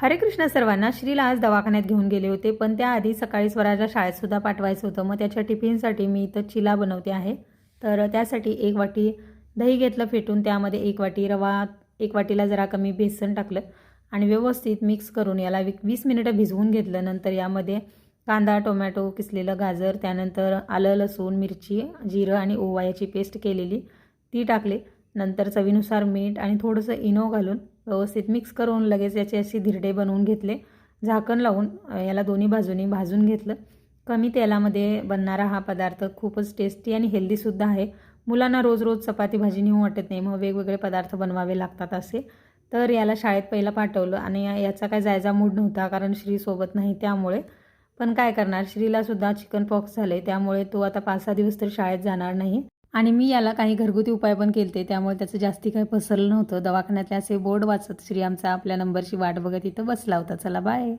हरे कृष्ण सर्वांना. श्रीला आज दवाखान्यात घेऊन गेले होते, पण त्याआधी सकाळी स्वराजला शाळेतसुद्धा पाठवायचं होतं. मग त्याच्या टिफिनसाठी मी इथं चिला बनवते आहे. तर त्यासाठी 1 वाटी दही घेतलं फेटून, त्यामध्ये 1 वाटी रवा, 1 वाटीला जरा कमी बेसन टाकलं आणि व्यवस्थित मिक्स करून याला 20 मिनिटं भिजवून घेतलं. नंतर यामध्ये कांदा, टोमॅटो, किसलेलं गाजर, त्यानंतर आलं, लसूण, मिरची, जिरं आणि ओवा याची पेस्ट केलेली ती टाकली. नंतर चवीनुसार मीठ आणि थोडंसं इनो घालून व्यवस्थित मिक्स करून लगेच याचे असे धिरडे बनवून घेतले. झाकण लावून याला दोन्ही बाजूनी भाजून घेतलं. कमी तेलामध्ये बनणारा हा पदार्थ खूपच टेस्टी आणि हेल्दीसुद्धा आहे. मुलांना रोज रोज चपाती भाजी नेऊ वाटत नाही, मग वेगवेगळे पदार्थ बनवावे लागतात असे. तर याला शाळेत पहिलं पाठवलं आणि याचा काय जायचा मूड नव्हता, कारण श्रीसोबत नाही त्यामुळे. पण काय करणार, श्रीलासुद्धा चिकन पॉक्स झाले, त्यामुळे तो आता 5-6 दिवस तर शाळेत जाणार नाही. आणि मी याला काही घरगुती उपाय पण केलते, त्यामुळे त्याचं जास्ती काही पसरलं नव्हतं. दवाखान्यातले असे बोर्ड वाचत श्री आमचा आपल्या नंबरची वाट बघत इथं बसला होता. चला बाय.